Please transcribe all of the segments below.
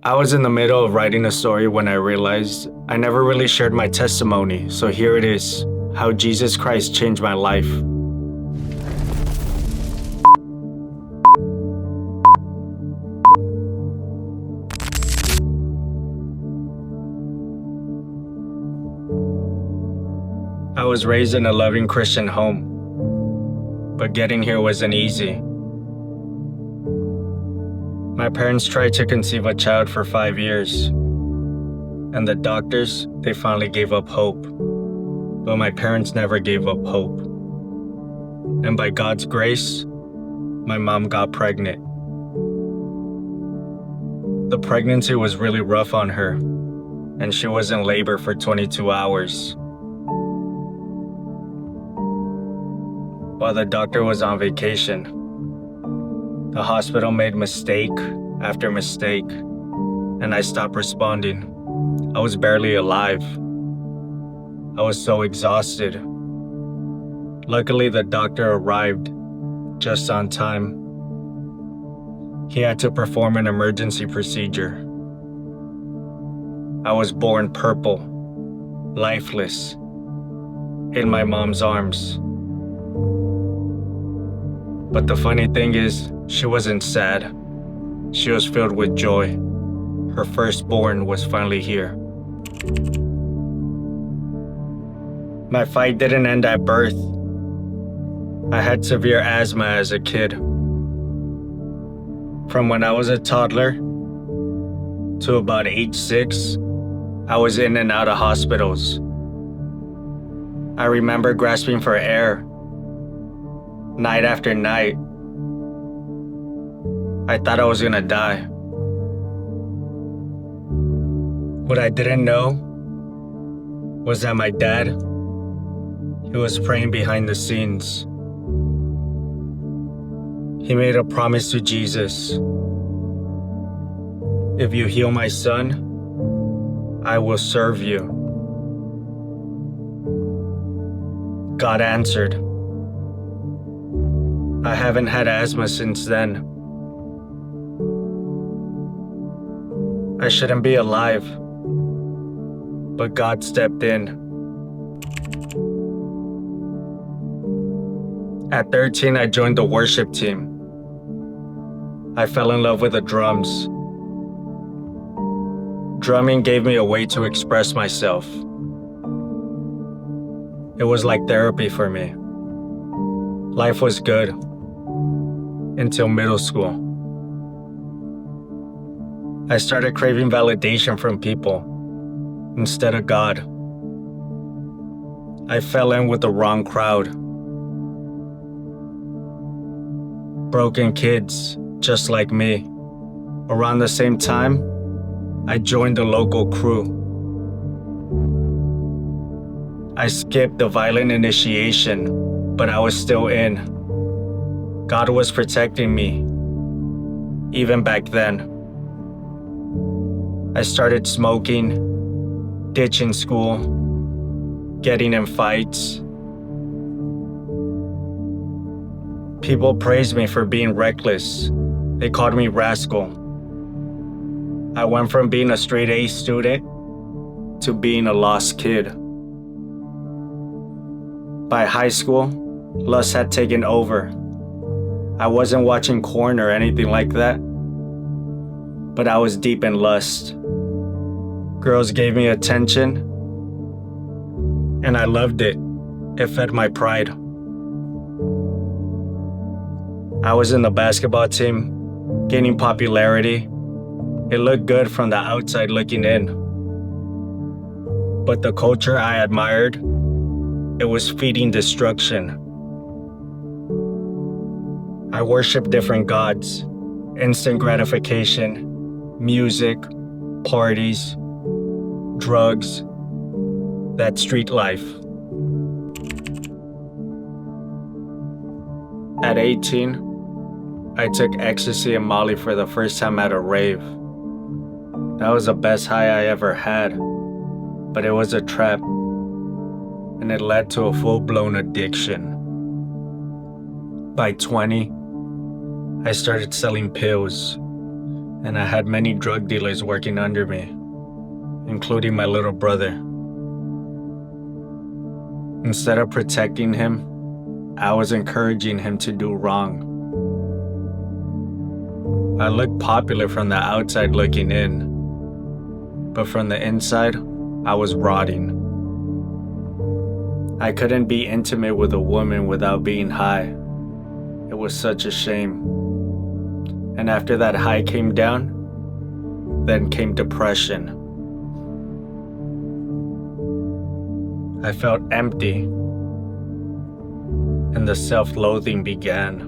I was in the middle of writing a story when I realized I never really shared my testimony, so here it is, how Jesus Christ changed my life. I was raised in a loving Christian home, but getting here wasn't easy. My parents tried to conceive a child for 5 years, and the doctors, they finally gave up hope. But my parents never gave up hope. And by God's grace, my mom got pregnant. The pregnancy was really rough on her, and she was in labor for 22 hours. While the doctor was on vacation, the hospital made mistake after mistake, and I stopped responding. I was barely alive. I was so exhausted. Luckily, the doctor arrived just on time. He had to perform an emergency procedure. I was born purple, lifeless, in my mom's arms. But the funny thing is, she wasn't sad. She was filled with joy. Her firstborn was finally here. My fight didn't end at birth. I had severe asthma as a kid. From when I was a toddler to about age 6, I was in and out of hospitals. I remember grasping for air night after night. I thought I was gonna die. What I didn't know was that my dad, he was praying behind the scenes. He made a promise to Jesus. If you heal my son, I will serve you. God answered. I haven't had asthma since then. I shouldn't be alive, but God stepped in. At 13, I joined the worship team. I fell in love with the drums. Drumming gave me a way to express myself. It was like therapy for me. Life was good until middle school. I started craving validation from people instead of God. I fell in with the wrong crowd. Broken kids, just like me. Around the same time, I joined the local crew. I skipped the violent initiation, but I was still in. God was protecting me, even back then. I started smoking, ditching school, getting in fights. People praised me for being reckless. They called me rascal. I went from being a straight A student to being a lost kid. By high school, lust had taken over. I wasn't watching porn or anything like that, but I was deep in lust. Girls gave me attention, and I loved it. It fed my pride. I was in the basketball team, gaining popularity. It looked good from the outside looking in. But the culture I admired, it was feeding destruction. I worshiped different gods, instant gratification, music, parties, drugs, that street life. At 18, I took ecstasy and Molly for the first time at a rave. That was the best high I ever had, but it was a trap, and it led to a full-blown addiction. By 20, I started selling pills, and I had many drug dealers working under me, including my little brother. Instead of protecting him, I was encouraging him to do wrong. I looked popular from the outside looking in, but from the inside, I was rotting. I couldn't be intimate with a woman without being high. It was such a shame. And after that high came down, then came depression. I felt empty, and the self-loathing began.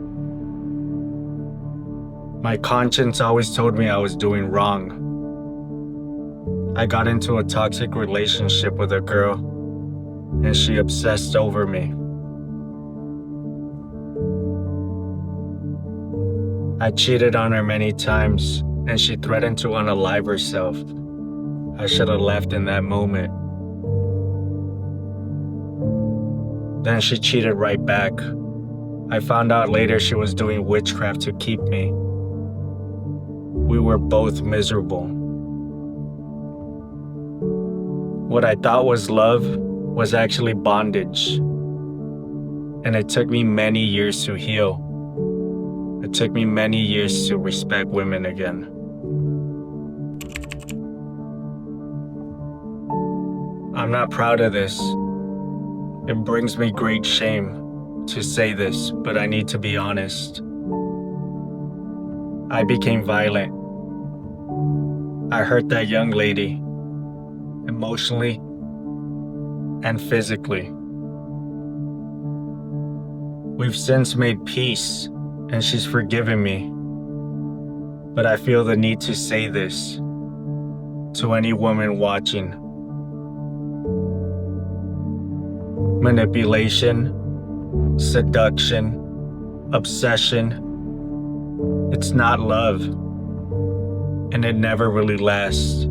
My conscience always told me I was doing wrong. I got into a toxic relationship with a girl, and she obsessed over me. I cheated on her many times, and she threatened to unalive herself. I should have left in that moment. Then she cheated right back. I found out later she was doing witchcraft to keep me. We were both miserable. What I thought was love was actually bondage. And it took me many years to heal. It took me many years to respect women again. I'm not proud of this. It brings me great shame to say this, but I need to be honest. I became violent. I hurt that young lady, emotionally and physically. We've since made peace, and she's forgiven me. But I feel the need to say this to any woman watching. Manipulation, seduction, obsession. It's not love, and it never really lasts.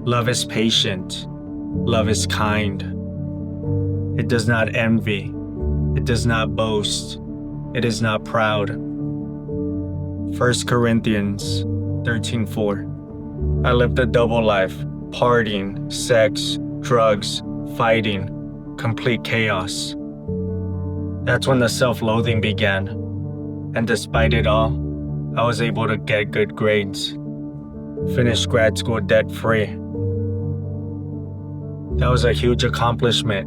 Love is patient. Love is kind. It does not envy. It does not boast. It is not proud. 1 Corinthians 13:4. I lived a double life, partying, sex, drugs, fighting, complete chaos. That's when the self-loathing began. And despite it all, I was able to get good grades, finish grad school debt-free. That was a huge accomplishment.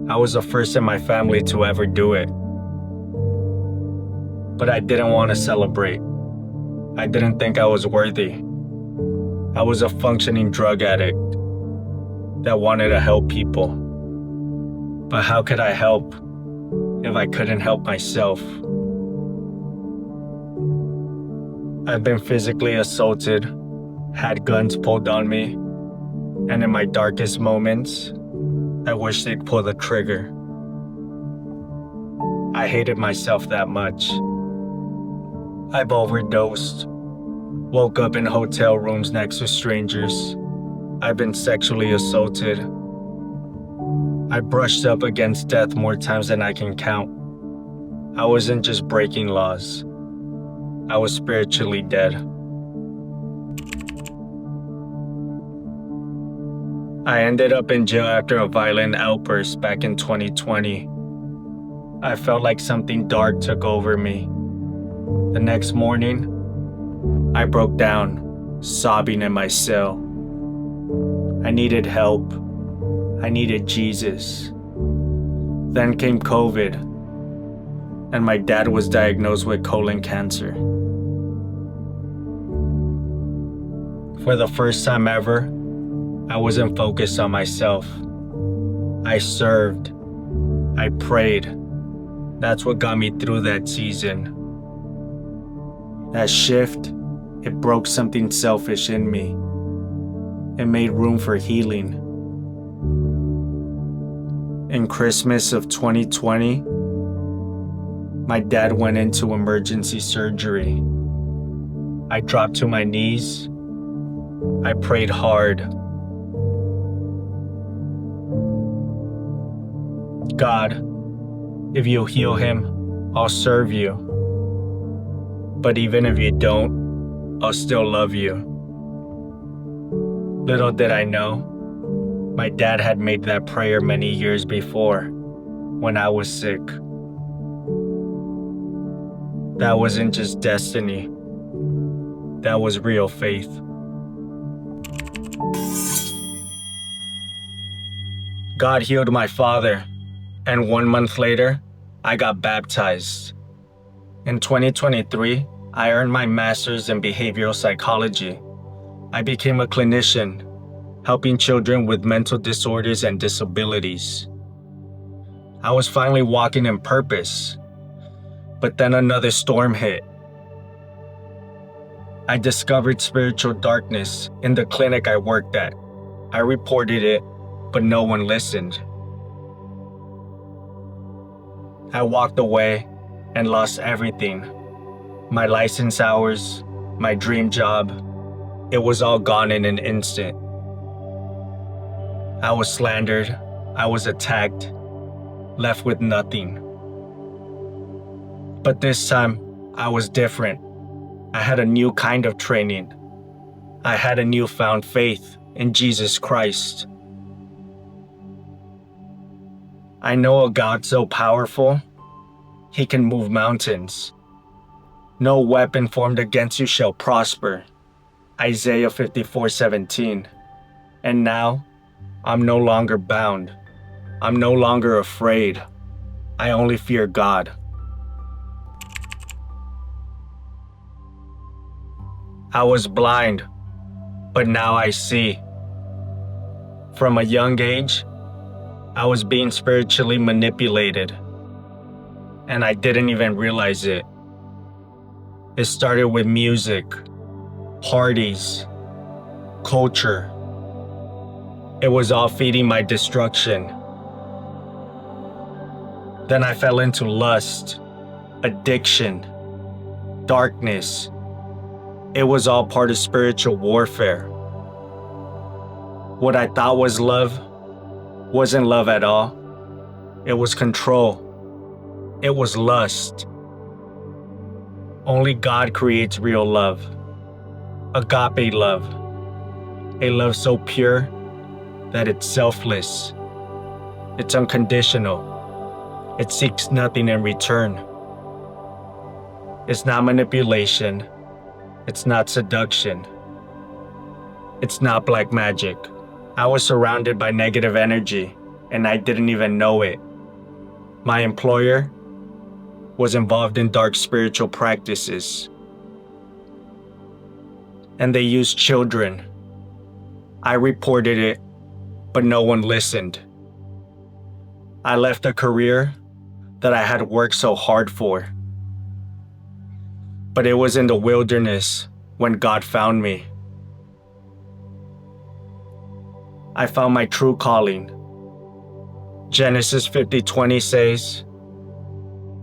I was the first in my family to ever do it. But I didn't want to celebrate. I didn't think I was worthy. I was a functioning drug addict that wanted to help people. But how could I help if I couldn't help myself? I've been physically assaulted, had guns pulled on me, and in my darkest moments, I wish they'd pull the trigger. I hated myself that much. I've overdosed, woke up in hotel rooms next to strangers. I've been sexually assaulted. I brushed up against death more times than I can count. I wasn't just breaking laws. I was spiritually dead. I ended up in jail after a violent outburst back in 2020. I felt like something dark took over me. The next morning, I broke down, sobbing in my cell. I needed help. I needed Jesus. Then came COVID, and my dad was diagnosed with colon cancer. For the first time ever, I wasn't focused on myself. I served. I prayed. That's what got me through that season. That shift, it broke something selfish in me. It made room for healing. In Christmas of 2020, my dad went into emergency surgery. I dropped to my knees. I prayed hard. God, if you'll heal him, I'll serve you. But even if you don't, I'll still love you. Little did I know, my dad had made that prayer many years before, when I was sick. That wasn't just destiny. That was real faith. God healed my father, and 1 month later, I got baptized. In 2023, I earned my master's in behavioral psychology. I became a clinician, helping children with mental disorders and disabilities. I was finally walking in purpose, but then another storm hit. I discovered spiritual darkness in the clinic I worked at. I reported it, but no one listened. I walked away and lost everything. My license hours, my dream job, it was all gone in an instant. I was slandered, I was attacked, left with nothing. But this time, I was different. I had a new kind of training. I had a newfound faith in Jesus Christ. I know a God so powerful, He can move mountains. No weapon formed against you shall prosper. Isaiah 54:17. And now, I'm no longer bound. I'm no longer afraid. I only fear God. I was blind, but now I see. From a young age, I was being spiritually manipulated, and I didn't even realize it. It started with music, parties, culture. It was all feeding my destruction. Then I fell into lust, addiction, darkness. It was all part of spiritual warfare. What I thought was love wasn't love at all. It was control. It was lust. Only God creates real love. Agape love. A love so pure that it's selfless. It's unconditional. It seeks nothing in return. It's not manipulation. It's not seduction. It's not black magic. I was surrounded by negative energy, and I didn't even know it. My employer was involved in dark spiritual practices, and they used children. I reported it, but no one listened. I left a career that I had worked so hard for. But it was in the wilderness when God found me. I found my true calling. Genesis 50:20 says,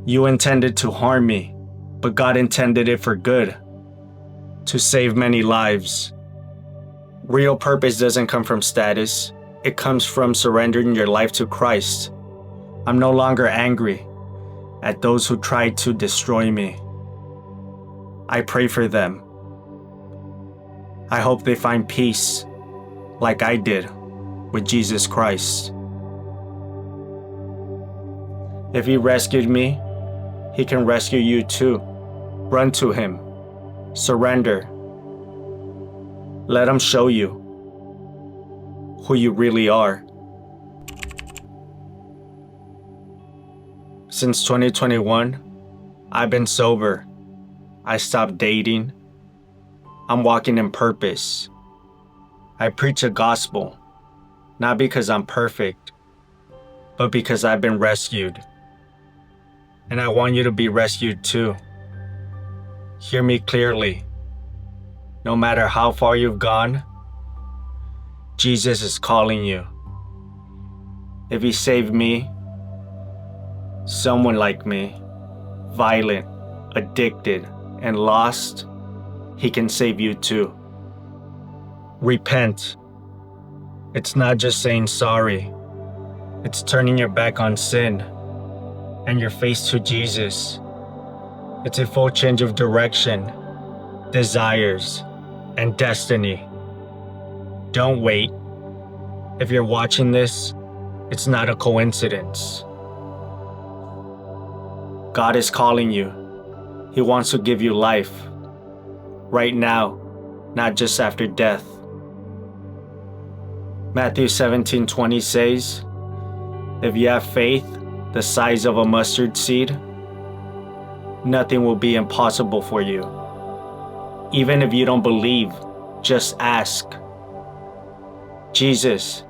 "You intended to harm me, but God intended it for good, to save many lives." Real purpose doesn't come from status. It comes from surrendering your life to Christ. I'm no longer angry at those who tried to destroy me. I pray for them. I hope they find peace, like I did with Jesus Christ. If He rescued me, He can rescue you too. Run to Him. Surrender. Let Him show you who you really are. Since 2021, I've been sober. I stopped dating. I'm walking in purpose. I preach a gospel, not because I'm perfect, but because I've been rescued. And I want you to be rescued too. Hear me clearly. No matter how far you've gone, Jesus is calling you. If He saved me, someone like me, violent, addicted, and lost, He can save you too. Repent. It's not just saying sorry. It's turning your back on sin and your face to Jesus. It's a full change of direction, desires, and destiny. Don't wait. If you're watching this, it's not a coincidence. God is calling you. He wants to give you life. Right now, not just after death. Matthew 17:20 says, "If you have faith the size of a mustard seed, nothing will be impossible for you. Even if you don't believe, just ask. Jesus,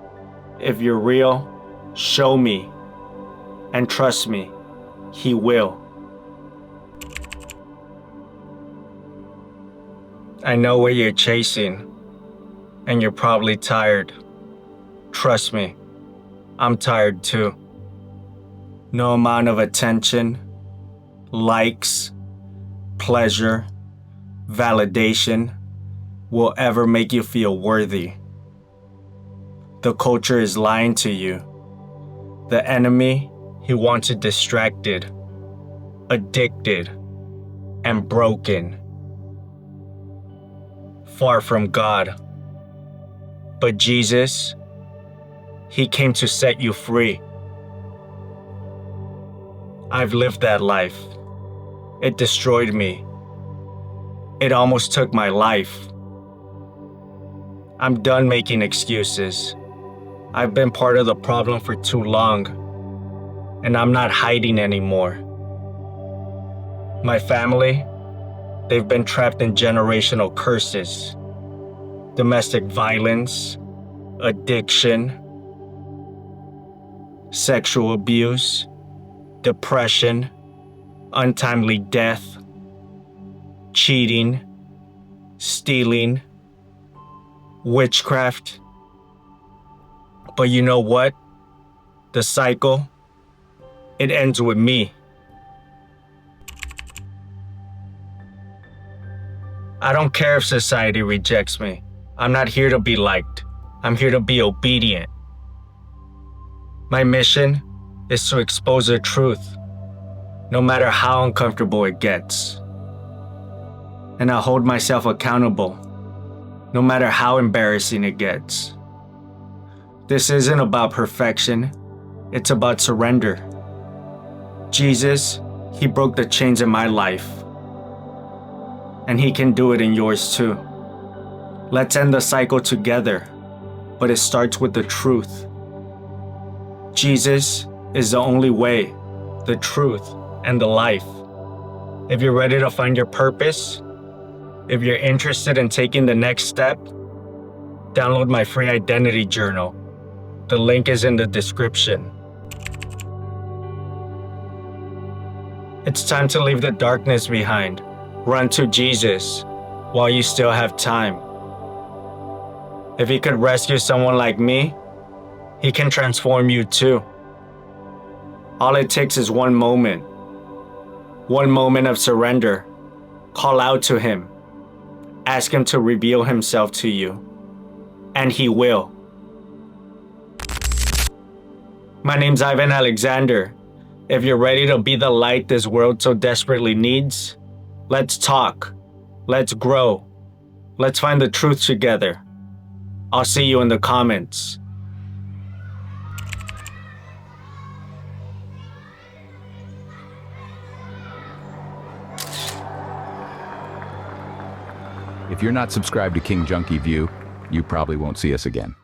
if you're real, show me. And trust me, He will." I know what you're chasing, and you're probably tired. Trust me, I'm tired too. No amount of attention, likes, pleasure, validation will ever make you feel worthy. The culture is lying to you. The enemy, he wants you distracted, addicted, and broken. Far from God. But Jesus, He came to set you free. I've lived that life. It destroyed me. It almost took my life. I'm done making excuses. I've been part of the problem for too long, and I'm not hiding anymore. My family, they've been trapped in generational curses, domestic violence, addiction, sexual abuse, depression, untimely death, cheating, stealing, witchcraft. But you know what? The cycle, it ends with me. I don't care if society rejects me. I'm not here to be liked. I'm here to be obedient. My mission is to expose the truth, no matter how uncomfortable it gets. And I hold myself accountable, no matter how embarrassing it gets. This isn't about perfection, it's about surrender. Jesus, He broke the chains in my life. And He can do it in yours too. Let's end the cycle together, but it starts with the truth. Jesus is the only way, the truth, and the life. If you're ready to find your purpose, if you're interested in taking the next step, download my free identity journal. The link is in the description. It's time to leave the darkness behind. Run to Jesus while you still have time. If He could rescue someone like me, He can transform you too. All it takes is one moment of surrender. Call out to Him. Ask Him to reveal Himself to you. And He will. My name's Ivan Alexander. If you're ready to be the light this world so desperately needs, let's talk. Let's grow. Let's find the truth together. I'll see you in the comments. If you're not subscribed to King Junkie View, you probably won't see us again.